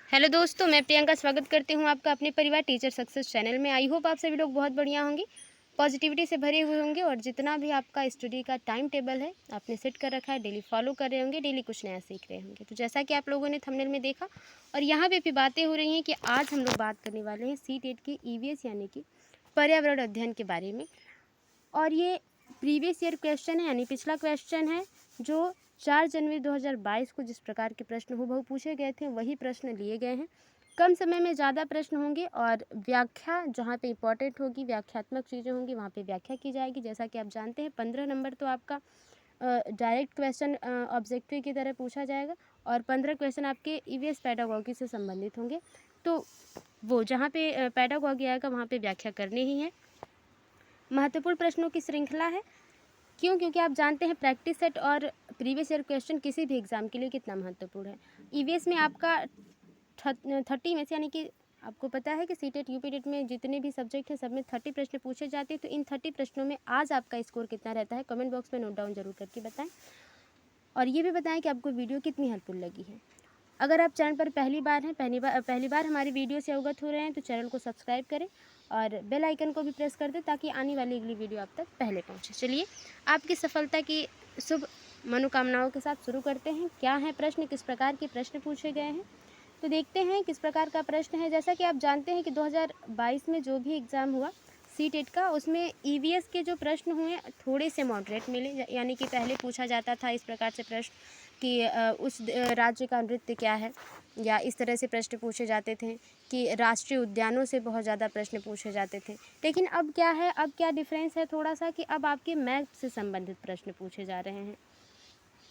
Hello दोस्तों, मैं प्रियंका स्वागत करती हूँ आपका अपने परिवार टीचर सक्सेस चैनल में। आई होप आप सभी लोग बहुत बढ़िया होंगे, पॉजिटिविटी से भरे हुए होंगे और जितना भी आपका स्टडी का टाइम टेबल है आपने सेट कर रखा है, डेली फॉलो कर रहे होंगे, डेली कुछ नया सीख रहे होंगे। तो जैसा कि आप लोगों ने थंबनेल में देखा और यहाँ पे भी बातें हो रही हैं कि आज हम लोग बात करने वाले हैं सी-टेट की ईवीएस यानी कि पर्यावरण अध्ययन के बारे में। और ये प्रीवियस ईयर क्वेश्चन है यानी पिछला क्वेश्चन है जो 4 जनवरी 2022 को जिस प्रकार के प्रश्न हूबहू पूछे गए थे वही प्रश्न लिए गए हैं। कम समय में ज़्यादा प्रश्न होंगे और व्याख्या जहाँ पे इम्पॉर्टेंट होगी, व्याख्यात्मक चीज़ें होंगी वहाँ पे व्याख्या की जाएगी। जैसा कि आप जानते हैं 15 नंबर तो आपका डायरेक्ट क्वेश्चन ऑब्जेक्टिव की तरह पूछा जाएगा और 15 क्वेश्चन आपके ईवीएस पेडागॉजी से संबंधित होंगे। तो वो जहाँ पे पेडागॉजी आएगा वहाँ पे व्याख्या करनी ही है। महत्वपूर्ण प्रश्नों की श्रृंखला है। क्यों? क्योंकि आप जानते हैं प्रैक्टिस सेट और प्रीवियस ईयर क्वेश्चन किसी भी एग्ज़ाम के लिए कितना महत्वपूर्ण है। ईवीएस में आपका 30 में से यानी कि आपको पता है कि सी-टेट यूपी-टेट में जितने भी सब्जेक्ट हैं सब में 30 प्रश्न पूछे जाते हैं। तो इन 30 प्रश्नों में आज आपका स्कोर कितना रहता है कमेंट बॉक्स में नोट डाउन जरूर करके बताएं और ये भी बताएं कि आपको वीडियो कितनी हेल्पफुल लगी है। अगर आप चैनल पर पहली बार हैं, पहली बार हमारी वीडियो से अवगत हो रहे हैं तो चैनल को सब्सक्राइब करें और बेल आइकन को भी प्रेस कर दें ताकि आने वाली अगली वीडियो आप तक पहले पहुंचे। चलिए आपकी सफलता की शुभ मनोकामनाओं के साथ शुरू करते हैं। क्या है प्रश्न, किस प्रकार के प्रश्न पूछे गए हैं, तो देखते हैं किस प्रकार का प्रश्न है। जैसा कि आप जानते हैं कि 2022 में जो भी एग्ज़ाम हुआ सी-टेट का, उसमें ईवीएस के जो प्रश्न हुए थोड़े से मॉडरेट मिले। यानी कि पहले पूछा जाता था इस प्रकार से प्रश्न कि उस राज्य का नृत्य क्या है, या इस तरह से प्रश्न पूछे जाते थे कि राष्ट्रीय उद्यानों से बहुत ज़्यादा प्रश्न पूछे जाते थे। लेकिन अब क्या है, अब क्या डिफरेंस है थोड़ा सा कि अब आपके मैप से संबंधित प्रश्न पूछे जा रहे हैं।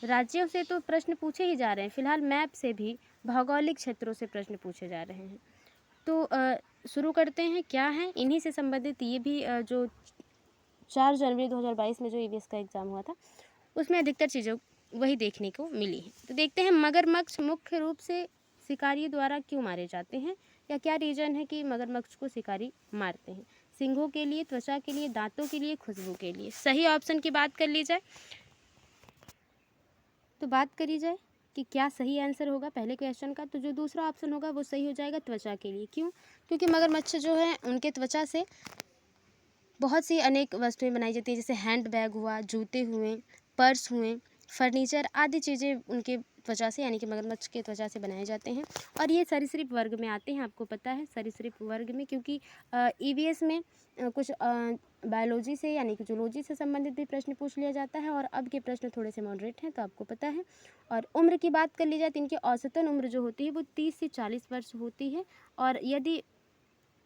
राज्यों से तो प्रश्न पूछे ही जा रहे हैं, फिलहाल मैप से भी भौगोलिक क्षेत्रों से प्रश्न पूछे जा रहे हैं। तो शुरू करते हैं क्या है इन्हीं से संबंधित। ये भी जो 4 जनवरी 2022 में जो ईवीएस का एग्ज़ाम हुआ था उसमें अधिकतर चीज़ों वही देखने को मिली है। तो देखते हैं मगरमच्छ मुख्य रूप से शिकारियों द्वारा क्यों मारे जाते हैं, या क्या रीज़न है कि मगरमच्छ को शिकारी मारते हैं। सींगों के लिए, त्वचा के लिए, दांतों के लिए, खुशबू के लिए। सही ऑप्शन की बात कर ली जाए तो बात करी जाए कि क्या सही आंसर होगा पहले क्वेश्चन का, तो जो दूसरा ऑप्शन होगा वो सही हो जाएगा, त्वचा के लिए। क्यों? क्योंकि मगरमच्छ जो है उनके त्वचा से बहुत सी अनेक वस्तुएं बनाई जाती हैं, जैसे हैंड बैग हुआ, जूते हुए, पर्स हुए, फर्नीचर आदि चीज़ें उनके त्वचा से यानी कि मगरमच्छ के त्वचा से बनाए जाते हैं। और ये सरीसृप वर्ग में आते हैं, आपको पता है सरीसृप वर्ग में, क्योंकि ईवीएस में कुछ बायोलॉजी से यानी कि जूलॉजी से संबंधित भी प्रश्न पूछ लिया जाता है और अब के प्रश्न थोड़े से मॉडरेट हैं तो आपको पता है। और उम्र की बात कर ली जाए तो इनकी औसतन उम्र जो होती है वो 30 से 40 वर्ष होती है और यदि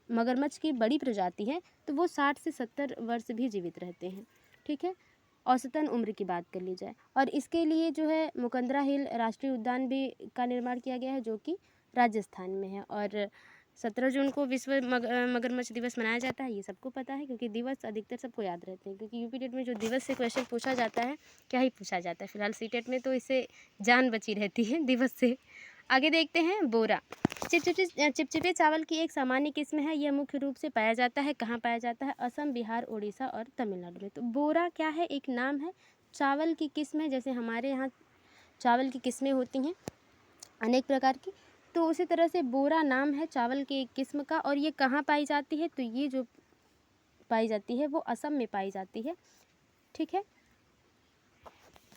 मगरमच्छ की बड़ी प्रजाति है तो वो 60 से 70 वर्ष भी जीवित रहते हैं। ठीक है, औसतन उम्र की बात कर ली जाए। और इसके लिए जो है मुकंदरा हिल राष्ट्रीय उद्यान भी का निर्माण किया गया है जो कि राजस्थान में है। और 17 जून को विश्व मगरमच्छ दिवस मनाया जाता है, ये सबको पता है क्योंकि दिवस अधिकतर सबको याद रहते हैं, क्योंकि यूपी-टेट में जो दिवस से क्वेश्चन पूछा जाता है क्या ही पूछा जाता है। फिलहाल सी-टेट में तो इससे जान बची रहती है दिवस से। आगे देखते हैं बोरा। चिपचिपे चावल की एक सामान्य किस्म है। यह मुख्य रूप से पाया जाता है, कहाँ पाया जाता है? असम, बिहार, उड़ीसा और तमिलनाडु में। तो बोरा क्या है? एक नाम है, चावल की किस्म है। जैसे हमारे यहाँ चावल की किस्में होती हैं अनेक प्रकार की, तो उसी तरह से बोरा नाम है चावल की एक किस्म का। और ये कहाँ पाई जाती है? तो ये जो पाई जाती है वो असम में पाई जाती है। ठीक है,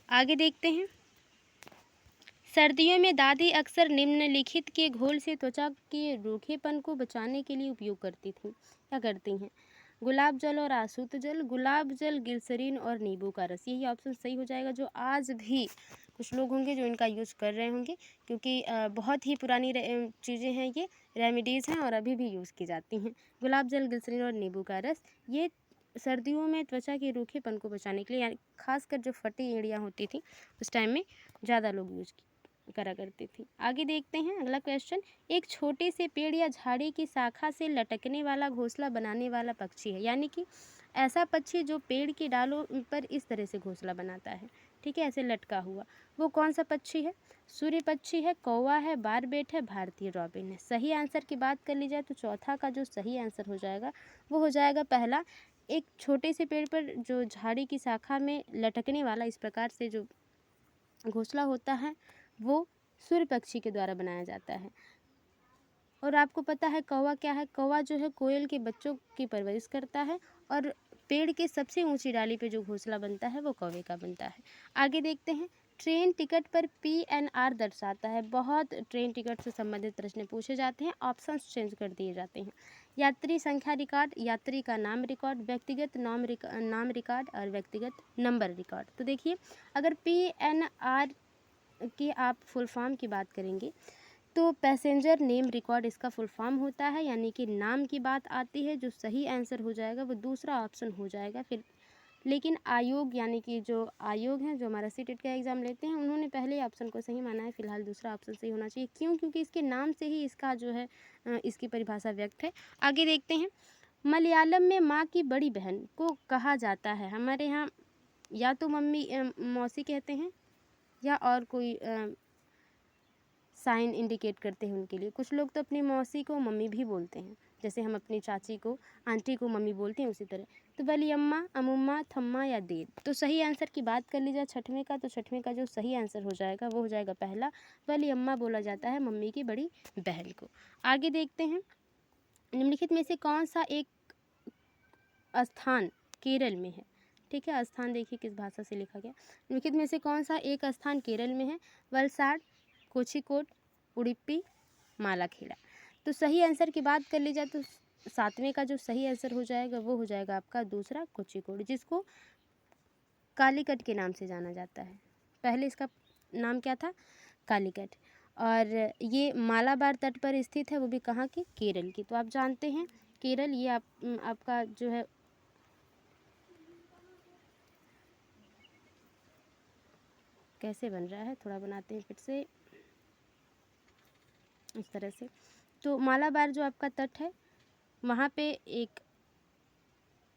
आगे देखते हैं। सर्दियों में दादी अक्सर निम्नलिखित के घोल से त्वचा के रूखेपन को बचाने के लिए उपयोग करती थी। क्या करती हैं? गुलाब जल और आसूत जल, गुलाब जल, ग्लिसरीन और नींबू का रस। यही ऑप्शन सही हो जाएगा, जो आज भी कुछ लोग होंगे जो इनका यूज़ कर रहे होंगे, क्योंकि बहुत ही पुरानी चीज़ें हैं, ये रेमेडीज़ हैं और अभी भी यूज़ की जाती हैं। गुलाब जल, ग्लिसरीन और नींबू का रस, ये सर्दियों में त्वचा के रूखेपन को बचाने के लिए, यानी खासकर जो फटी एड़ियाँ होती थी उस टाइम में ज़्यादा लोग यूज़ करा करती थी। आगे देखते हैं अगला क्वेश्चन। एक छोटे से पेड़ या झाड़ी की शाखा से लटकने वाला घोंसला बनाने वाला पक्षी है, यानी कि ऐसा पक्षी जो पेड़ की डालों पर इस तरह से घोंसला बनाता है। ठीक है, ऐसे लटका हुआ, वो कौन सा पक्षी है? सूर्य पक्षी है, कौवा है, बारबेट है, भारतीय रॉबिन है। सही आंसर की बात कर ली जाए तो चौथा का जो सही आंसर हो जाएगा वो हो जाएगा पहला। एक छोटे से पेड़ पर जो झाड़ी की शाखा में लटकने वाला इस प्रकार से जो घोंसला होता है वो सूर्य पक्षी के द्वारा बनाया जाता है। और आपको पता है कौवा क्या है? कौवा जो है कोयल के बच्चों की परवरिश करता है और पेड़ के सबसे ऊंची डाली पे जो घोंसला बनता है वो कौवे का बनता है। आगे देखते हैं, ट्रेन टिकट पर PNR दर्शाता है। बहुत ट्रेन टिकट से संबंधित प्रश्न पूछे जाते हैं, ऑप्शंस चेंज कर दिए जाते हैं। यात्री संख्या रिकॉर्ड, यात्री का नाम रिकॉर्ड, व्यक्तिगत नाम रिकॉर्ड और व्यक्तिगत नंबर रिकॉर्ड। तो देखिए, अगर PNR की आप फुल फॉर्म की बात करेंगे तो पैसेंजर नेम रिकॉर्ड इसका फुल फॉर्म होता है, यानी कि नाम की बात आती है। जो सही आंसर हो जाएगा वो दूसरा ऑप्शन हो जाएगा। फिर लेकिन आयोग, यानी कि जो आयोग हैं जो हमारा सीटेट का एग्ज़ाम लेते हैं, उन्होंने पहले ऑप्शन को सही माना है। फिलहाल दूसरा ऑप्शन सही होना चाहिए। क्यों? क्योंकि इसके नाम से ही इसका जो है इसकी परिभाषा व्यक्त है। आगे देखते हैं, मलयालम में माँ की बड़ी बहन को कहा जाता है। हमारे यहाँ या तो मम्मी मौसी कहते हैं या और कोई साइन इंडिकेट करते हैं उनके लिए। कुछ लोग तो अपनी मौसी को मम्मी भी बोलते हैं, जैसे हम अपनी चाची को, आंटी को मम्मी बोलते हैं, उसी तरह। तो वलियम्मा, अमुम्मा, थम्मा या देद। तो सही आंसर की बात कर ली जाए छठवें का, तो छठवें का जो सही आंसर हो जाएगा वो हो जाएगा पहला, वलियम्मा बोला जाता है मम्मी की बड़ी बहन को। आगे देखते हैं, निम्नलिखित में से कौन सा एक स्थान केरल में है? ठीक है, स्थान देखिए किस भाषा से लिखा गया। निम्नलिखित में से कौन सा एक स्थान केरल में है? वलसाड, कोझिकोड, उडुपी, मालाखेड़ा। तो सही आंसर की बात कर ली जाए तो सातवें का जो सही आंसर हो जाएगा वो हो जाएगा आपका दूसरा, कोझिकोड, जिसको कालीकट के नाम से जाना जाता है। पहले इसका नाम क्या था? कालीकट। और ये मालाबार तट पर स्थित है, वो भी कहाँ की? केरल की। तो आप जानते हैं केरल, ये आपका जो है कैसे बन रहा है, थोड़ा बनाते हैं फिर से इस तरह से। तो मालाबार जो आपका तट है, वहाँ पे एक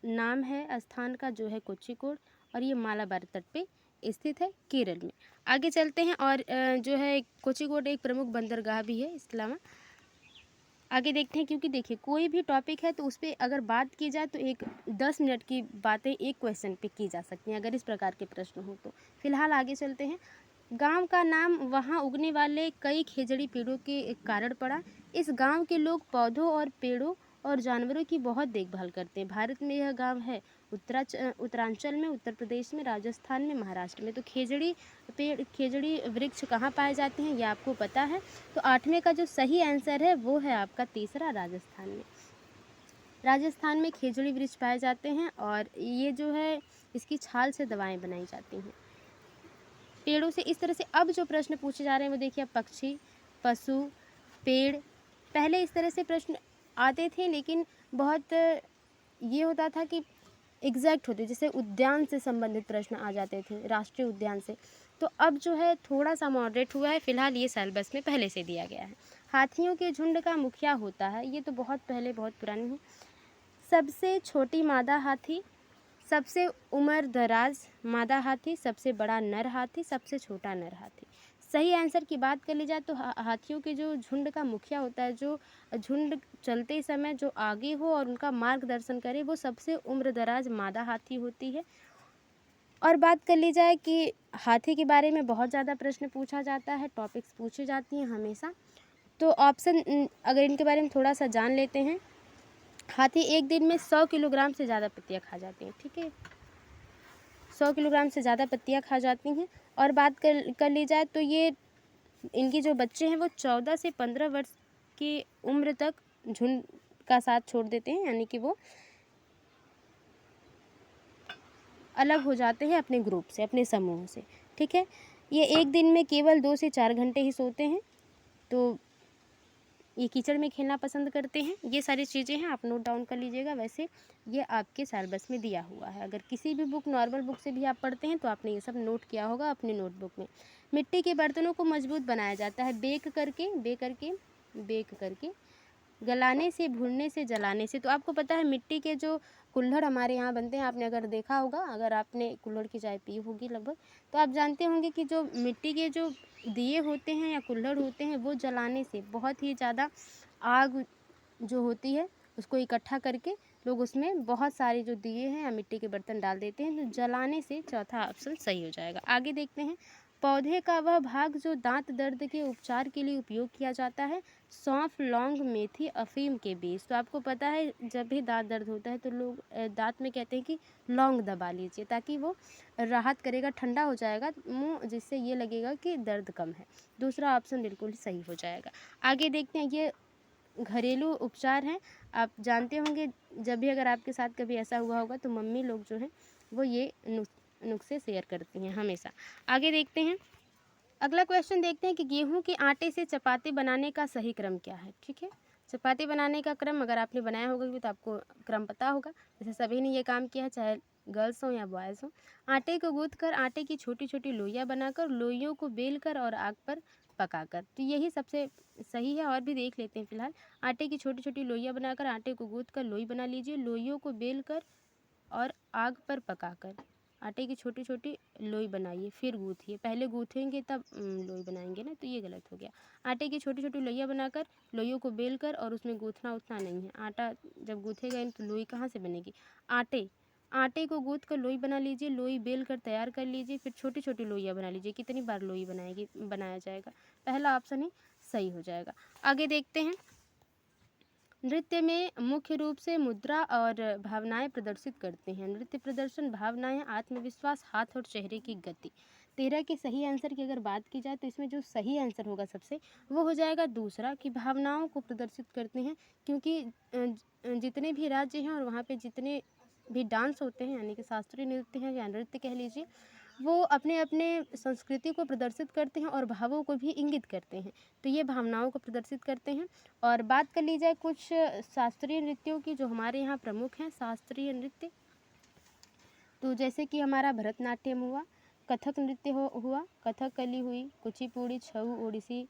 नाम है स्थान का जो है कोझिकोड, और ये मालाबार तट पे स्थित है केरल में। आगे चलते हैं, और जो है कोझिकोड एक प्रमुख बंदरगाह भी है। इसके अलावा आगे देखते हैं, क्योंकि देखिए कोई भी टॉपिक है तो उस पर अगर बात की जाए तो एक 10 मिनट की बातें एक क्वेश्चन पे की जा सकती हैं, अगर इस प्रकार के प्रश्न हो तो। फिलहाल आगे चलते हैं, गांव का नाम वहां उगने वाले कई खेजड़ी पेड़ों के कारण पड़ा। इस गांव के लोग पौधों और पेड़ों और जानवरों की बहुत देखभाल करते हैं। भारत में यह गांव है उत्तरांचल में, उत्तर प्रदेश में, राजस्थान में, महाराष्ट्र में। तो खेजड़ी वृक्ष कहाँ पाए जाते हैं ये आपको पता है। तो आठवें का जो सही आंसर है वो है आपका तीसरा, राजस्थान में। राजस्थान में खेजड़ी वृक्ष पाए जाते हैं, और ये जो है इसकी छाल से दवाएं बनाई जाती हैं पेड़ों से। इस तरह से अब जो प्रश्न पूछे जा रहे हैं वो देखिए, पक्षी, पशु, पेड़। पहले इस तरह से प्रश्न आते थे, लेकिन बहुत ये होता था कि एग्जैक्ट होते, जैसे उद्यान से संबंधित प्रश्न आ जाते थे, राष्ट्रीय उद्यान से। तो अब जो है थोड़ा सा मॉडरेट हुआ है। फिलहाल ये सिलेबस में पहले से दिया गया है। हाथियों के झुंड का मुखिया होता है, ये तो बहुत पहले, बहुत पुरानी है। सबसे छोटी मादा हाथी, सबसे उम्र दराज मादा हाथी, सबसे बड़ा नर हाथी, सबसे छोटा नर हाथी। सही आंसर की बात कर ली जाए तो हाथियों के जो झुंड का मुखिया होता है, जो झुंड चलते समय जो आगे हो और उनका मार्गदर्शन करे, वो सबसे उम्र दराज मादा हाथी होती है। और बात कर ली जाए कि हाथी के बारे में बहुत ज़्यादा प्रश्न पूछा जाता है, टॉपिक्स पूछी जाती हैं हमेशा। तो ऑप्शन अगर इनके बारे में थोड़ा सा जान लेते हैं, हाथी एक दिन में 100 किलोग्राम से ज़्यादा पत्तियाँ खा जाते हैं। ठीक है, 100 किलोग्राम से ज़्यादा पत्तियाँ खा जाती हैं। और बात कर ली जाए तो ये इनके जो बच्चे हैं वो 14 से 15 वर्ष की उम्र तक झुंड का साथ छोड़ देते हैं, यानी कि वो अलग हो जाते हैं अपने ग्रुप से, अपने समूह से। ठीक है, ये एक दिन में केवल 2 से 4 घंटे ही सोते हैं। तो ये कीचड़ में खेलना पसंद करते हैं। ये सारी चीज़ें हैं, आप नोट डाउन कर लीजिएगा। वैसे ये आपके सिलेबस में दिया हुआ है। अगर किसी भी बुक, नॉर्मल बुक से भी आप पढ़ते हैं तो आपने ये सब नोट किया होगा अपने नोटबुक में। मिट्टी के बर्तनों को मजबूत बनाया जाता है बेक करके, गलाने से, भूनने से, जलाने से। तो आपको पता है मिट्टी के जो कुल्हड़ हमारे यहाँ बनते हैं, आपने अगर देखा होगा, अगर आपने कुल्हड़ की चाय पी होगी लगभग, तो आप जानते होंगे कि जो मिट्टी के जो दिए होते हैं या कुल्हड़ होते हैं, वो जलाने से बहुत ही ज़्यादा आग जो होती है उसको इकट्ठा करके लोग उसमें बहुत सारे जो दिए हैं या मिट्टी के बर्तन डाल देते हैं। तो जलाने से चौथा ऑप्शन सही हो जाएगा। आगे देखते हैं, पौधे का वह भाग जो दांत दर्द के उपचार के लिए उपयोग किया जाता है। सौंफ, लौंग, मेथी, अफीम के बीज। तो आपको पता है जब भी दांत दर्द होता है तो लोग दांत में कहते हैं कि लौंग दबा लीजिए, ताकि वो राहत करेगा, ठंडा हो जाएगा मुंह, जिससे ये लगेगा कि दर्द कम है। दूसरा ऑप्शन बिल्कुल सही हो जाएगा। आगे देखते हैं, ये घरेलू उपचार हैं। आप जानते होंगे जब भी अगर आपके साथ कभी ऐसा हुआ होगा तो मम्मी लोग जो हैं वो ये नुस्खे शेयर करती हैं हमेशा। आगे देखते हैं, अगला क्वेश्चन देखते हैं कि गेहूं के आटे से चपाती बनाने का सही क्रम क्या है। ठीक है, चपाती बनाने का क्रम अगर आपने बनाया होगा भी तो आपको क्रम पता होगा। जैसे सभी ने ये काम किया है, चाहे गर्ल्स हो या बॉयज़ हो। आटे को गूंथ कर आटे की छोटी छोटी लोइयाँ बनाकर लोइयों को बेल कर और आग पर पकाकर, तो यही सबसे सही है। और भी देख लेते हैं फिलहाल। आटे की छोटी छोटी लोइयाँ बनाकर आटे को गूंथ कर लोई बना लीजिए, लोइयों को बेल कर और आग पर पकाकर आटे की छोटी छोटी लोई बनाइए, फिर गूँथिए। पहले गूँथेंगे तब लोई बनाएंगे ना, तो ये गलत हो गया। आटे की छोटी छोटी लोइयाँ बनाकर लोइयों को बेल कर, और उसमें गूँथना उतना नहीं है। आटा जब गूँथेगा तो लोई कहाँ से बनेगी। आटे को गूँथ कर लोई बना लीजिए, लोई बेल कर तैयार कर लीजिए, फिर छोटी छोटी लोइयाँ बना लीजिए। कितनी बार लोई बनाया जाएगा। पहला ऑप्शन ही सही हो जाएगा। आगे देखते हैं, नृत्य में मुख्य रूप से मुद्रा और भावनाएं प्रदर्शित करते हैं। नृत्य प्रदर्शन, भावनाएं, आत्मविश्वास, हाथ और चेहरे की गति। 13 के सही आंसर की अगर बात की जाए तो इसमें जो सही आंसर होगा सबसे, वो हो जाएगा दूसरा, कि भावनाओं को प्रदर्शित करते हैं। क्योंकि जितने भी राज्य हैं और वहाँ पे जितने भी डांस होते हैं, यानी कि शास्त्रीय नृत्य हैं या नृत्य कह लीजिए, वो अपने अपने संस्कृति को प्रदर्शित करते हैं और भावों को भी इंगित करते हैं। तो ये भावनाओं को प्रदर्शित करते हैं। और बात कर ली जाए कुछ शास्त्रीय नृत्यों की जो हमारे यहाँ प्रमुख हैं शास्त्रीय नृत्य, तो जैसे कि हमारा भरतनाट्यम हुआ, कथक नृत्य हुआ, कथकली हुई, कुचिपुड़ी, छऊ, ओडिसी,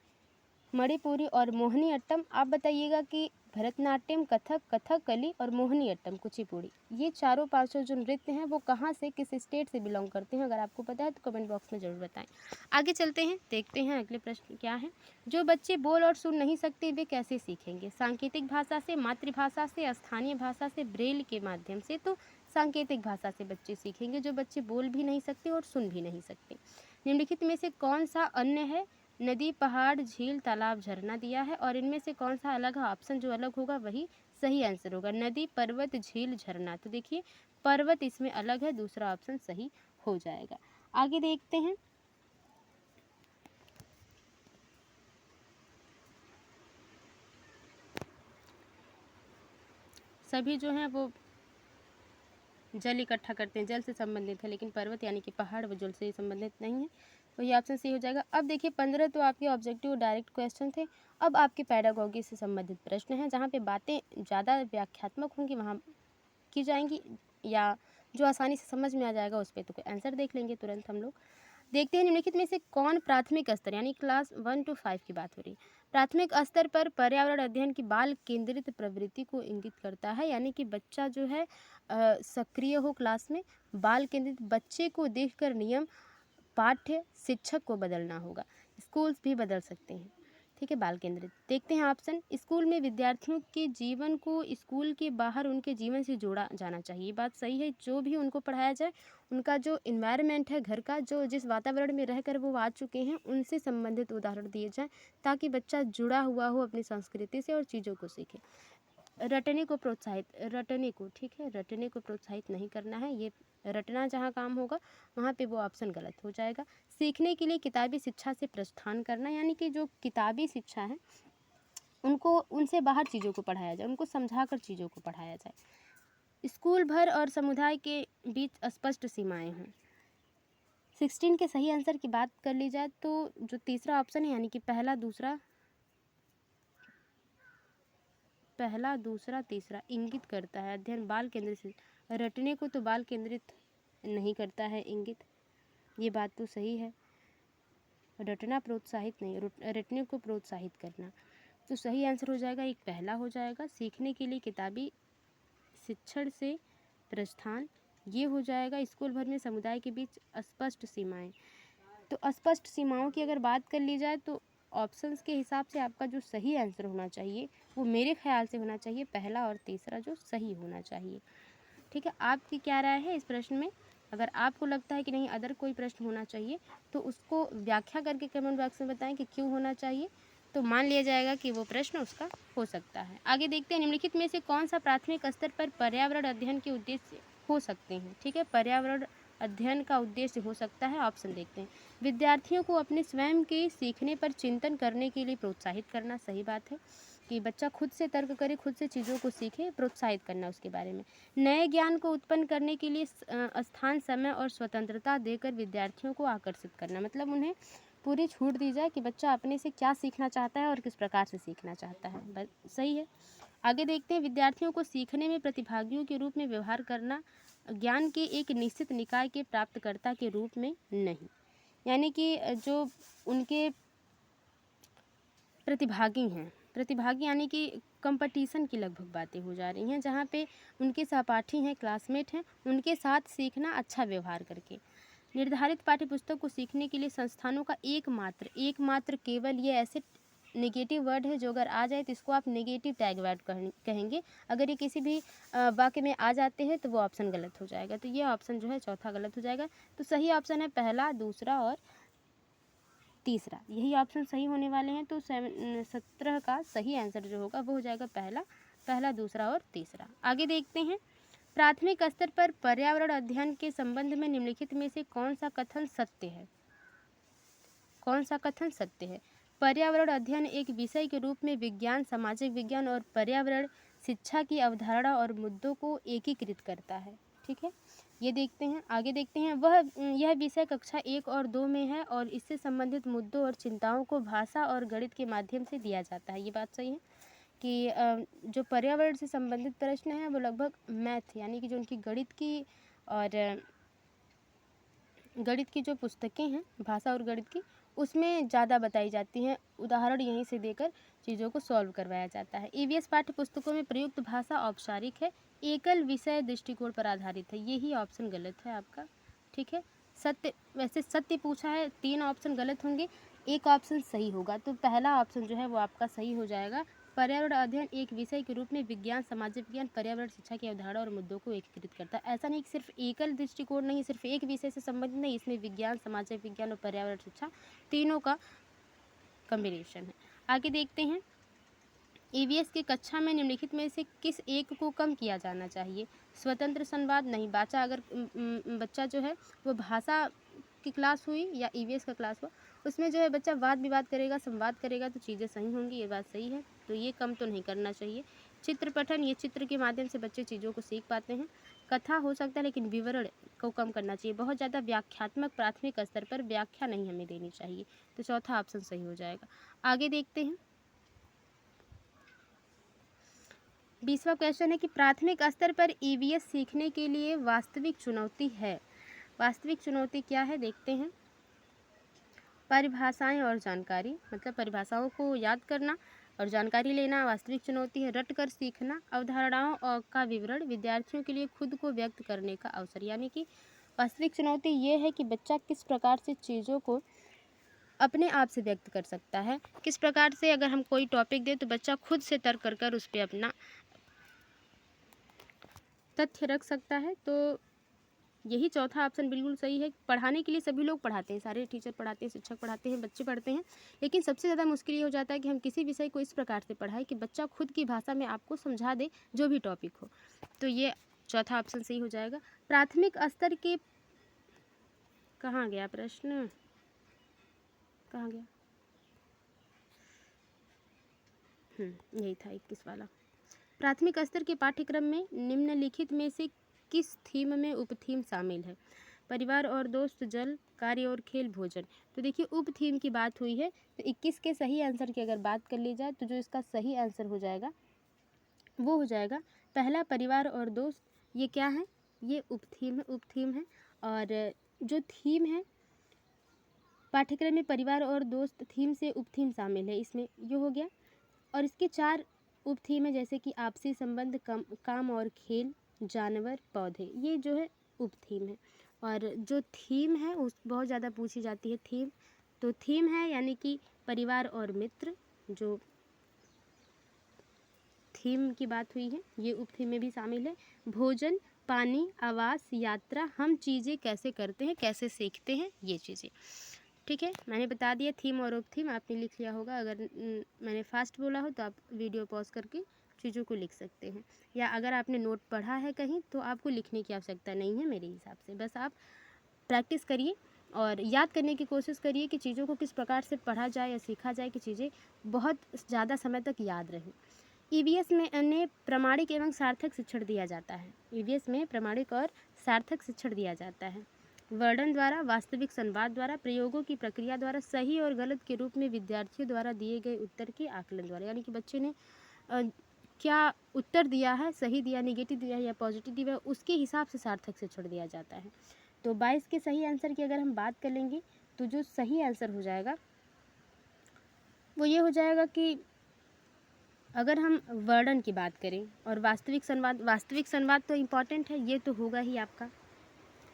मणिपुरी और मोहिनी अट्टम। आप बताइएगा कि भरतनाट्यम, कथक, कथकली और मोहिनी अट्टम, कुचिपुड़ी, ये चारों पांचों जो नृत्य हैं वो कहाँ से, किस स्टेट से बिलोंग करते हैं। अगर आपको पता है तो कमेंट बॉक्स में ज़रूर बताएं। आगे चलते हैं, देखते हैं अगले प्रश्न क्या है। जो बच्चे बोल और सुन नहीं सकते वे कैसे सीखेंगे। सांकेतिक भाषा से, मातृभाषा से, स्थानीय भाषा से, ब्रेल के माध्यम से। तो सांकेतिक भाषा से बच्चे सीखेंगे, जो बच्चे बोल भी नहीं सकते और सुन भी नहीं सकते। निम्नलिखित में से कौन सा अन्य है। नदी, पहाड़, झील, तालाब, झरना दिया है, और इनमें से कौन सा अलग है। ऑप्शन जो अलग होगा वही सही आंसर होगा। नदी, पर्वत, झील, झरना। तो देखिए पर्वत इसमें अलग है, दूसरा ऑप्शन सही हो जाएगा। आगे देखते हैं, सभी जो हैं वो जल इकट्ठा करते हैं, जल से संबंधित है, लेकिन पर्वत यानी कि पहाड़ वो जल से संबंधित नहीं है, तो ये ऑप्शन सही हो जाएगा। अब देखिए 15 तो आपके ऑब्जेक्टिव डायरेक्ट क्वेश्चन थे। अब आपके पैडागोगी से संबंधित प्रश्न हैं, जहाँ पे बातें ज़्यादा व्याख्यात्मक होंगी वहाँ की जाएंगी, या जो आसानी से समझ में आ जाएगा उस पर तो आंसर देख लेंगे तुरंत हम लोग। देखते हैं, निम्नलिखित में से कौन प्राथमिक स्तर यानी क्लास 1 to 5 की बात हो रही है, प्राथमिक स्तर पर पर्यावरण अध्ययन की बाल केंद्रित प्रवृत्ति को इंगित करता है। यानी कि बच्चा जो है सक्रिय हो क्लास में, बाल केंद्रित। बच्चे को देखकर नियम, पाठ्य, शिक्षक को बदलना होगा। स्कूल्स भी बदल सकते हैं। ठीक है, बाल केंद्रित। देखते हैं ऑप्शन, स्कूल में विद्यार्थियों के जीवन को स्कूल के बाहर उनके जीवन से जोड़ा जाना चाहिए। ये बात सही है, जो भी उनको पढ़ाया जाए उनका जो इन्वायरमेंट है घर का, जो जिस वातावरण में रहकर वो आ चुके हैं उनसे संबंधित उदाहरण दिए जाएं, ताकि बच्चा जुड़ा हुआ हो अपनी संस्कृति से और चीज़ों को सीखे। रटने को प्रोत्साहित, रटने को, ठीक है, रटने को प्रोत्साहित नहीं करना है। ये रटना जहाँ काम होगा वहाँ पे वो ऑप्शन गलत हो जाएगा। सीखने के लिए किताबी शिक्षा से प्रस्थान करना, यानी कि जो किताबी शिक्षा है उनको, उनसे बाहर चीज़ों को पढ़ाया जाए, उनको समझाकर चीज़ों को पढ़ाया जाए। स्कूल भर और समुदाय के बीच स्पष्ट सीमाएं हों। 16 के सही आंसर की बात कर ली जाए तो जो तीसरा ऑप्शन है, यानी कि पहला, दूसरा, तीसरा इंगित करता है अध्ययन बाल केंद्रित से। रटने को तो बाल केंद्रित नहीं करता है इंगित, ये बात तो सही है। रटना प्रोत्साहित नहीं, रटने को प्रोत्साहित करना। तो सही आंसर हो जाएगा एक पहला हो जाएगा। सीखने के लिए किताबी शिक्षण से प्रस्थान, ये हो जाएगा। स्कूल भर में समुदाय के बीच स्पष्ट सीमाएं, तो स्पष्ट सीमाओं की अगर बात कर ली जाए तो ऑप्शंस के हिसाब से आपका जो सही आंसर होना चाहिए वो मेरे ख्याल से होना चाहिए पहला और तीसरा, जो सही होना चाहिए। ठीक है, आपकी क्या राय है इस प्रश्न में। अगर आपको लगता है कि नहीं अदर कोई प्रश्न होना चाहिए तो उसको व्याख्या करके कमेंट बॉक्स में बताएं कि क्यों होना चाहिए, तो मान लिया जाएगा कि वो प्रश्न उसका हो सकता है। आगे देखते हैं, निम्नलिखित में से कौन सा प्राथमिक स्तर पर पर्यावरण अध्ययन के उद्देश्य हो सकते हैं। ठीक है, पर्यावरण अध्ययन का उद्देश्य हो सकता है, ऑप्शन देखते हैं। विद्यार्थियों को अपने स्वयं के सीखने पर चिंतन करने के लिए प्रोत्साहित करना, सही बात है कि बच्चा खुद से तर्क करे, खुद से चीज़ों को सीखे, प्रोत्साहित करना उसके बारे में। नए ज्ञान को उत्पन्न करने के लिए स्थान, समय और स्वतंत्रता देकर विद्यार्थियों को आकर्षित करना, मतलब उन्हें पूरी छूट दी जाए कि बच्चा अपने से क्या सीखना चाहता है और किस प्रकार से सीखना चाहता है। सही है। आगे देखते हैं, विद्यार्थियों को सीखने में प्रतिभागियों के रूप में व्यवहार करना, ज्ञान के एक निश्चित निकाय के प्राप्तकर्ता के रूप में नहीं, यानी कि जो उनके प्रतिभागी हैं, प्रतिभागी यानी कि कंपटीशन की लगभग बातें हो जा रही हैं, जहाँ पे उनके सहपाठी हैं, क्लासमेट हैं, उनके साथ सीखना अच्छा व्यवहार करके। निर्धारित पाठ्यपुस्तक को सीखने के लिए संस्थानों का एकमात्र केवल, ये ऐसे नेगेटिव वर्ड है जो अगर आ जाए तो इसको आप नेगेटिव टैग वर्ड कहेंगे। अगर ये किसी भी वाक्य में आ जाते हैं तो वो ऑप्शन गलत हो जाएगा, तो ये ऑप्शन जो है चौथा गलत हो जाएगा। तो सही ऑप्शन है पहला, दूसरा और तीसरा, यही ऑप्शन सही होने वाले हैं। तो 17 का सही आंसर जो होगा वो हो जाएगा पहला, दूसरा और तीसरा। आगे देखते हैं, प्राथमिक स्तर पर पर्यावरण अध्ययन के संबंध में निम्नलिखित में से कौन सा कथन सत्य है? कौन सा कथन सत्य है? पर्यावरण अध्ययन एक विषय के रूप में विज्ञान, सामाजिक विज्ञान और पर्यावरण शिक्षा की अवधारणा और मुद्दों को एकीकृत करता है। ठीक है, ये देखते हैं। आगे देखते हैं, यह विषय कक्षा 1 और 2 में है और इससे संबंधित मुद्दों और चिंताओं को भाषा और गणित के माध्यम से दिया जाता है। ये बात सही है कि जो पर्यावरण से संबंधित प्रश्न हैं वो लगभग मैथ यानी कि जो उनकी गणित की और गणित की जो पुस्तकें हैं, भाषा और गणित की, उसमें ज़्यादा बताई जाती हैं। उदाहरण यहीं से देकर चीज़ों को सॉल्व करवाया जाता है। ईवीएस पाठ्य पुस्तकों में प्रयुक्त भाषा औपचारिक है, एकल विषय दृष्टिकोण पर आधारित है। यही ऑप्शन गलत है आपका। ठीक है, सत्य, वैसे सत्य पूछा है, 3 ऑप्शन गलत होंगे, एक ऑप्शन सही होगा। तो पहला ऑप्शन जो है वो आपका सही हो जाएगा। पर्यावरण अध्ययन एक विषय के रूप में विज्ञान, सामाजिक विज्ञान, पर्यावरण शिक्षा की अवधारणा और मुद्दों को एकीकृत करता है। ऐसा नहीं कि सिर्फ एकल दृष्टिकोण नहीं, सिर्फ एक विषय से संबंधित नहीं, इसमें विज्ञान, सामाजिक विज्ञान और पर्यावरण शिक्षा तीनों का कॉम्बिनेशन है। आगे देखते हैं, ईवीएस की कक्षा में निम्नलिखित में से किस एक को कम किया जाना चाहिए? स्वतंत्र संवाद नहीं, बच्चा जो है वो भाषा की क्लास हुई या ईवीएस का क्लास हुआ, उसमें जो है बच्चा वाद विवाद करेगा, संवाद करेगा तो चीज़ें सही होंगी, ये बात सही है, तो ये कम तो नहीं करना चाहिए। चित्र पठन, ये चित्र के माध्यम से बच्चे चीज़ों को सीख पाते हैं। कथा हो सकता है लेकिन विवरण को कम करना चाहिए। बहुत ज़्यादा व्याख्यात्मक प्राथमिक स्तर पर व्याख्या नहीं हमें देनी चाहिए, तो चौथा ऑप्शन सही हो जाएगा। आगे देखते हैं, 20वां क्वेश्चन है कि प्राथमिक स्तर पर ईवीएस सीखने के लिए वास्तविक चुनौती है। वास्तविक चुनौती क्या है देखते हैं। परिभाषाएं और जानकारी, मतलब परिभाषाओं को याद करना और जानकारी लेना वास्तविक चुनौती है। रट कर सीखना, अवधारणाओं और का विवरण, विद्यार्थियों के लिए खुद को व्यक्त करने का अवसर, यानी कि वास्तविक चुनौती ये है कि बच्चा किस प्रकार से चीज़ों को अपने आप से व्यक्त कर सकता है, किस प्रकार से अगर हम कोई टॉपिक दें तो बच्चा खुद से तर्क कर उस पर अपना तथ्य रख सकता है। तो यही चौथा ऑप्शन बिल्कुल सही है। पढ़ाने के लिए सभी लोग पढ़ाते हैं, सारे टीचर पढ़ाते हैं, शिक्षक पढ़ाते हैं, बच्चे पढ़ते हैं, लेकिन सबसे ज़्यादा मुश्किल ये हो जाता है कि हम किसी विषय को इस प्रकार से पढ़ाएं कि बच्चा खुद की भाषा में आपको समझा दे जो भी टॉपिक हो। तो ये चौथा ऑप्शन सही हो जाएगा। प्राथमिक स्तर के, कहाँ गया प्रश्न, कहाँ गया, यही था 21 वाला। प्राथमिक स्तर के पाठ्यक्रम में निम्नलिखित में से किस थीम में उपथीम शामिल है? परिवार और दोस्त, जल, कार्य और खेल, भोजन। तो देखिए उप थीम की बात हुई है, तो 21 के सही आंसर की अगर बात कर ली जाए तो जो इसका सही आंसर हो जाएगा वो हो जाएगा पहला, परिवार और दोस्त। ये क्या है? ये उपथीम है। और जो थीम है पाठ्यक्रम में परिवार और दोस्त थीम से उपथीम शामिल है, इसमें ये हो गया। और इसके 4 उप थीम है, जैसे कि आपसी संबंध, काम और खेल, जानवर, पौधे, ये जो है उप थीम है। और जो थीम है उस बहुत ज़्यादा पूछी जाती है थीम, तो थीम है यानी कि परिवार और मित्र, जो थीम की बात हुई है ये उप थीम में भी शामिल है। भोजन पानी, आवास, यात्रा, हम चीज़ें कैसे करते हैं, कैसे सीखते हैं, ये चीज़ें। ठीक है, मैंने बता दिया थीम और उप थीम आपने लिख लिया होगा। अगर मैंने फास्ट बोला हो तो आप वीडियो पॉज करके चीज़ों को लिख सकते हैं, या अगर आपने नोट पढ़ा है कहीं तो आपको लिखने की आवश्यकता नहीं है मेरे हिसाब से। बस आप प्रैक्टिस करिए और याद करने की कोशिश करिए कि चीज़ों को किस प्रकार से पढ़ा जाए या सीखा जाए कि चीज़ें बहुत ज़्यादा समय तक याद रहें। ईवीएस में अन्य प्रामाणिक एवं सार्थक शिक्षण दिया जाता है। ईवीएस में प्रामाणिक और सार्थक शिक्षण दिया जाता है। वर्णन द्वारा, वास्तविक संवाद द्वारा, प्रयोगों की प्रक्रिया द्वारा, सही और गलत के रूप में विद्यार्थियों द्वारा दिए गए उत्तर के आकलन द्वारा। यानी कि बच्चे ने क्या उत्तर दिया है, सही दिया, नेगेटिव दिया या पॉजिटिव दिया, उसके हिसाब से सार्थक शिक्षण दिया जाता है। तो 22 के सही आंसर की अगर हम बात कर लेंगे तो जो सही आंसर हो जाएगा वो ये हो जाएगा कि अगर हम वर्णन की बात करें और वास्तविक संवाद तो इम्पॉर्टेंट है, ये तो होगा ही आपका,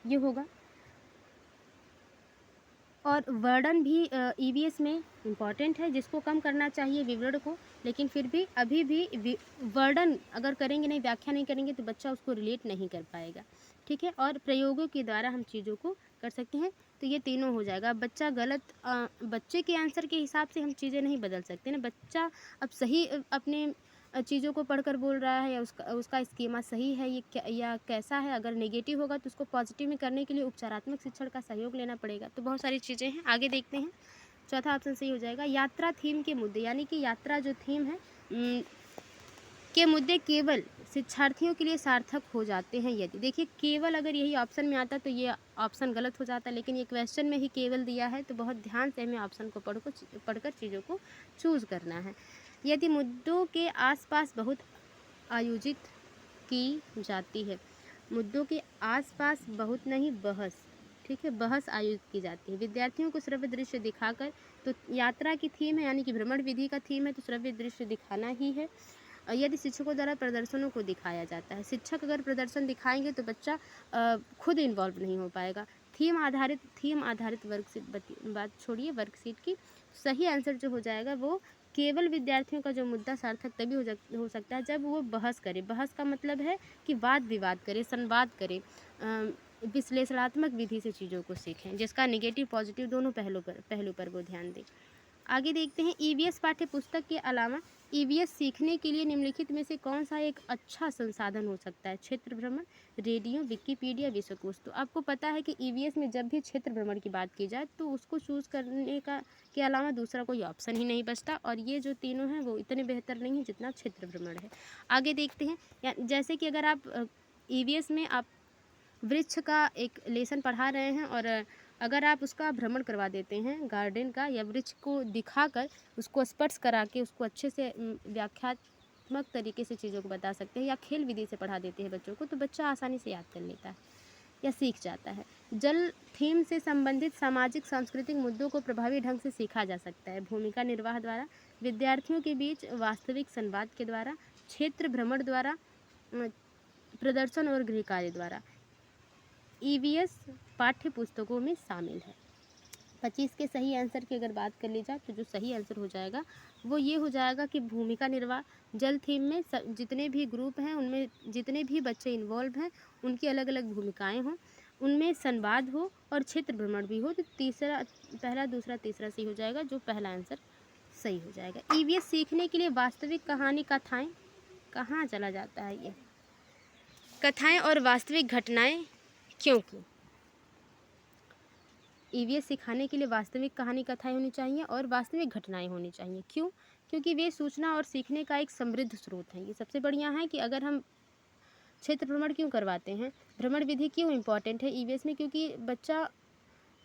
ये होगा। और वर्णन भी ईवीएस में इम्पॉर्टेंट है, जिसको कम करना चाहिए विवरण को, लेकिन फिर भी अभी भी वर्णन अगर करेंगे नहीं, व्याख्या नहीं करेंगे तो बच्चा उसको रिलेट नहीं कर पाएगा। ठीक है, और प्रयोगों के द्वारा हम चीज़ों को कर सकते हैं। तो ये तीनों हो जाएगा। बच्चा बच्चे के आंसर के हिसाब से हम चीज़ें नहीं बदल सकते ना। बच्चा अब सही अपने चीज़ों को पढ़कर बोल रहा है या उसका स्कीमा सही है ये क्या या कैसा है। अगर नेगेटिव होगा तो उसको पॉजिटिव में करने के लिए उपचारात्मक शिक्षण का सहयोग लेना पड़ेगा। तो बहुत सारी चीज़ें हैं, आगे देखते हैं। चौथा ऑप्शन सही हो जाएगा। यात्रा थीम के मुद्दे, यानी कि यात्रा जो थीम है के मुद्दे केवल शिक्षार्थियों के लिए सार्थक हो जाते हैं यदि। देखिए, केवल अगर यही ऑप्शन में आता तो ये ऑप्शन गलत हो जाता, लेकिन ये क्वेश्चन में ही केवल दिया है तो बहुत ध्यान से हमें ऑप्शन को पढ़कर चीज़ों को चूज़ करना है। यदि मुद्दों के आसपास बहुत आयोजित की जाती है, मुद्दों के आसपास बहुत नहीं, बहस, ठीक है, बहस आयोजित की जाती है विद्यार्थियों को श्रव्य दृश्य दिखाकर। तो यात्रा की थीम है, यानी कि भ्रमण विधि का थीम है, तो श्रव्य दृश्य दिखाना ही है। यदि शिक्षकों द्वारा प्रदर्शनों को दिखाया जाता है, शिक्षक अगर प्रदर्शन दिखाएंगे तो बच्चा खुद इन्वॉल्व नहीं हो पाएगा। थीम आधारित वर्कशीट बात छोड़िए, वर्कशीट की सही आंसर जो हो जाएगा वो केवल विद्यार्थियों का जो मुद्दा सार्थक तभी हो सकता है जब वो बहस करे। बहस का मतलब है कि वाद विवाद करे, संवाद करे, विश्लेषणात्मक विधि से चीज़ों को सीखें, जिसका निगेटिव पॉजिटिव दोनों पहलू पर वो ध्यान दें। आगे देखते हैं, ईवीएस पाठ्य पुस्तक के अलावा ईवीएस सीखने के लिए निम्नलिखित में से कौन सा एक अच्छा संसाधन हो सकता है। क्षेत्र भ्रमण, रेडियो, विकिपीडिया, विश्वकोश। तो आपको पता है कि ईवीएस में जब भी क्षेत्र भ्रमण की बात की जाए तो उसको चूज़ करने के अलावा दूसरा कोई ऑप्शन ही नहीं बचता, और ये जो तीनों हैं वो इतने बेहतर नहीं है जितना क्षेत्र भ्रमण है। आगे देखते हैं, जैसे कि अगर आप ईवीएस में आप वृक्ष का एक लेसन पढ़ा रहे हैं और अगर आप उसका भ्रमण करवा देते हैं गार्डन का, या वृक्ष को दिखाकर उसको स्पर्श करा के उसको अच्छे से व्याख्यात्मक तरीके से चीज़ों को बता सकते हैं, या खेल विधि से पढ़ा देते हैं बच्चों को, तो बच्चा आसानी से याद कर लेता है या सीख जाता है। जल थीम से संबंधित सामाजिक सांस्कृतिक मुद्दों को प्रभावी ढंग से सीखा जा सकता है। भूमिका निर्वाह द्वारा, विद्यार्थियों के बीच वास्तविक संवाद के द्वारा, क्षेत्र भ्रमण द्वारा, प्रदर्शन और गृह कार्य द्वारा। ईवीएस पाठ्य पुस्तकों में शामिल है। 25 के सही आंसर की अगर बात कर ली जाए तो जो सही आंसर हो जाएगा वो ये हो जाएगा कि भूमिका निर्वाह। जल थीम में जितने भी ग्रुप हैं उनमें जितने भी बच्चे इन्वॉल्व हैं उनकी अलग अलग भूमिकाएं हों, उनमें संवाद हो और क्षेत्र भ्रमण भी हो। तो पहला दूसरा तीसरा सही हो जाएगा, जो पहला आंसर सही हो जाएगा। ईवीएस सीखने के लिए वास्तविक कहानी कथाएँ, कहाँ चला जाता है ये, कथाएँ और वास्तविक घटनाएँ, क्योंकि ईवीएस सिखाने के लिए वास्तविक कहानी कथाएं होनी चाहिए और वास्तविक घटनाएं होनी चाहिए। क्यों? क्योंकि वे सूचना और सीखने का एक समृद्ध स्रोत है। ये सबसे बढ़िया है कि अगर हम क्षेत्र भ्रमण क्यों करवाते हैं, भ्रमण विधि क्यों इम्पॉर्टेंट है ईवीएस में, क्योंकि बच्चा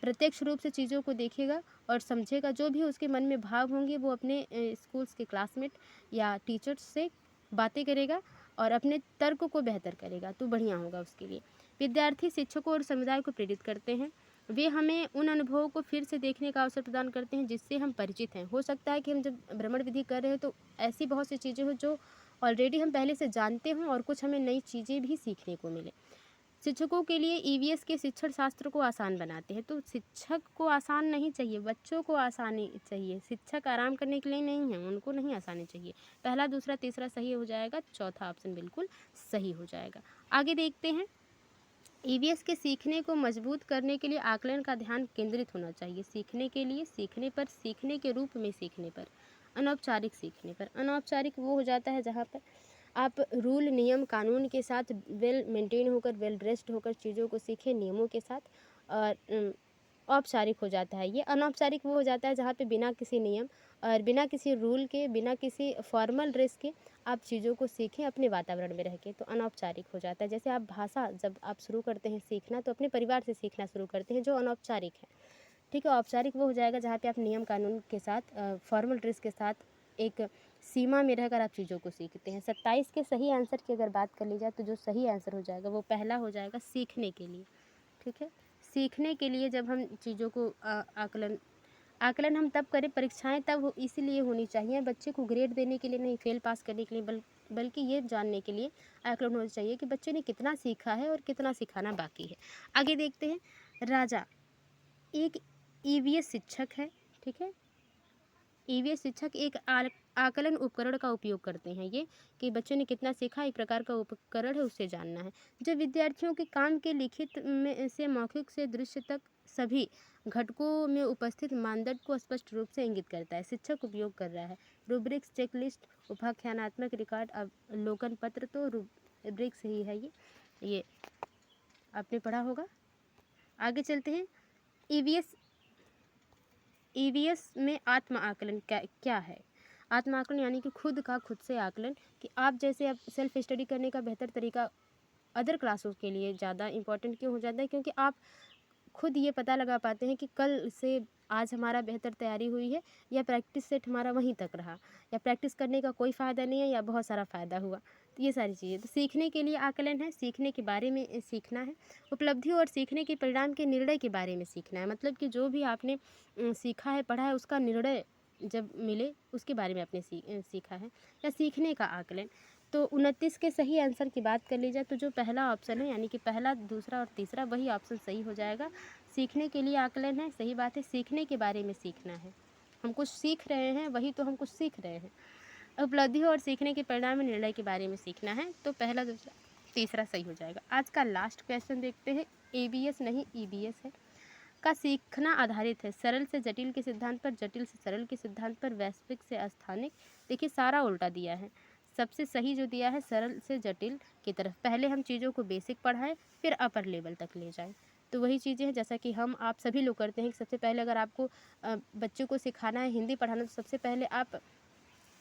प्रत्यक्ष रूप से चीज़ों को देखेगा और समझेगा। जो भी उसके मन में भाव होंगे वो अपने स्कूल्स के क्लासमेट या टीचर्स से बातें करेगा और अपने तर्क को बेहतर करेगा, तो बढ़िया होगा उसके लिए। विद्यार्थी शिक्षकों और समुदाय को प्रेरित करते हैं। वे हमें उन अनुभवों को फिर से देखने का अवसर प्रदान करते हैं जिससे हम परिचित हैं। हो सकता है कि हम जब भ्रमण विधि कर रहे हो तो ऐसी बहुत सी चीज़ें हो जो ऑलरेडी हम पहले से जानते हों और कुछ हमें नई चीज़ें भी सीखने को मिले। शिक्षकों के लिए ईवीएस के शिक्षण शास्त्र को आसान बनाते हैं। तो शिक्षक को आसान नहीं चाहिए, बच्चों को आसानी चाहिए। शिक्षक आराम करने के लिए नहीं है, उनको नहीं आसानी चाहिए। पहला दूसरा तीसरा सही हो जाएगा, चौथा ऑप्शन बिल्कुल सही हो जाएगा। आगे देखते हैं, ईवीएस के सीखने को मजबूत करने के लिए आकलन का ध्यान केंद्रित होना चाहिए। सीखने के लिए, सीखने पर, सीखने के रूप में सीखने पर, अनौपचारिक सीखने पर। अनौपचारिक वो हो जाता है जहाँ पर आप रूल, नियम, कानून के साथ वेल मेंटेन होकर, वेल ड्रेस्ड होकर चीज़ों को सीखें नियमों के साथ। और औपचारिक हो जाता है ये। अनौपचारिक वो हो जाता है जहाँ पे बिना किसी नियम और बिना किसी रूल के, बिना किसी फॉर्मल ड्रेस के आप चीज़ों को सीखें अपने वातावरण में रह के, तो अनौपचारिक हो जाता है। जैसे आप भाषा जब आप शुरू करते हैं सीखना, तो अपने परिवार से सीखना शुरू करते हैं, जो अनौपचारिक है। ठीक है, औपचारिक वो हो जाएगा जहाँ पे आप नियम कानून के साथ, फॉर्मल ड्रेस के साथ, एक सीमा में रहकर आप चीज़ों को सीखते हैं। 27 के सही आंसर की अगर बात कर ली जाए, तो जो सही आंसर हो जाएगा वो पहला हो जाएगा, सीखने के लिए। ठीक है, सीखने के लिए जब हम चीज़ों को आकलन हम तब करें, परीक्षाएं तब इसीलिए होनी चाहिए बच्चे को ग्रेड देने के लिए नहीं, फेल पास करने के लिए, बल्कि ये जानने के लिए आकलन होना चाहिए कि बच्चे ने कितना सीखा है और कितना सिखाना बाकी है। आगे देखते हैं। राजा एक ईवीएस शिक्षक है। ठीक है, ईवीएस शिक्षक एक आकलन उपकरण का उपयोग करते हैं। ये कि बच्चों ने कितना सीखा, एक प्रकार का उपकरण है, उससे जानना है, जो विद्यार्थियों के काम के लिखित में से मौखिक से दृश्य तक सभी घटकों में उपस्थित मानदंड को स्पष्ट रूप से इंगित करता है। शिक्षक उपयोग कर रहा है रूब्रिक्स, चेकलिस्ट, उपाख्यानात्मक रिकॉर्ड, अवलोकन पत्र। तो रूब्रिक्स ही है ये आपने पढ़ा होगा। आगे चलते हैं। ईवीएस में आत्म आकलन क्या है? आत्म आकलन यानी कि खुद का खुद से आकलन, कि आप जैसे अब सेल्फ स्टडी करने का बेहतर तरीका अदर क्लासों के लिए ज़्यादा इम्पोर्टेंट क्यों हो जाता है? क्योंकि आप खुद ये पता लगा पाते हैं कि कल से आज हमारा बेहतर तैयारी हुई है, या प्रैक्टिस सेट हमारा वहीं तक रहा, या प्रैक्टिस करने का कोई फ़ायदा नहीं है, या बहुत सारा फ़ायदा हुआ। तो ये सारी चीज़ें, तो सीखने के लिए आकलन है, सीखने के बारे में सीखना है। उपलब्धि और सीखने के परिणाम के निर्णय के बारे में सीखना है, मतलब कि जो भी आपने सीखा है, पढ़ा है, उसका निर्णय जब मिले उसके बारे में आपने सीखा है, या सीखने का आकलन। तो 29 के सही आंसर की बात कर ली जाए, तो जो पहला ऑप्शन है, यानी कि पहला, दूसरा और तीसरा, वही ऑप्शन सही हो जाएगा। सीखने के लिए आकलन है, सही बात है। सीखने के बारे में सीखना है, हम कुछ सीख रहे हैं, वही तो हम कुछ सीख रहे हैं। उपलब्धि और सीखने के परिणाम में निर्णय के बारे में सीखना है, तो पहला, दूसरा, तीसरा सही हो जाएगा। आज का लास्ट क्वेश्चन देखते हैं। एबीएस नहीं ईबीएस है का सीखना आधारित है सरल से जटिल के सिद्धांत पर, जटिल से सरल के सिद्धांत पर, वैश्विक से स्थानिक। देखिए सारा उल्टा दिया है। सबसे सही जो दिया है सरल से जटिल की तरफ, पहले हम चीज़ों को बेसिक पढ़ाएं, फिर अपर लेवल तक ले जाएं। तो वही चीज़ें हैं जैसा कि हम आप सभी लोग करते हैं कि सबसे पहले अगर आपको बच्चों को सिखाना है हिंदी पढ़ाना, तो सबसे पहले आप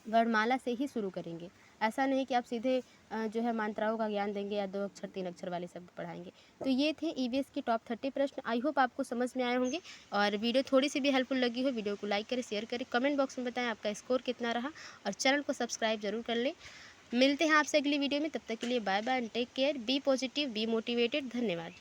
वर्णमाला से ही शुरू करेंगे। ऐसा नहीं कि आप सीधे जो है मात्राओं का ज्ञान देंगे या 2 अक्षर 3 अक्षर वाले शब्द पढ़ाएंगे। तो ये थे ईवीएस की टॉप 30 प्रश्न। आई होप आपको समझ में आए होंगे, और वीडियो थोड़ी सी भी हेल्पफुल लगी हो, वीडियो को लाइक करें, शेयर करें, कमेंट बॉक्स में बताएं आपका स्कोर कितना रहा, और चैनल को सब्सक्राइब जरूर कर लें। मिलते हैं आपसे अगली वीडियो में, तब तक के लिए bye bye and take care. Be positive, be motivated. धन्यवाद।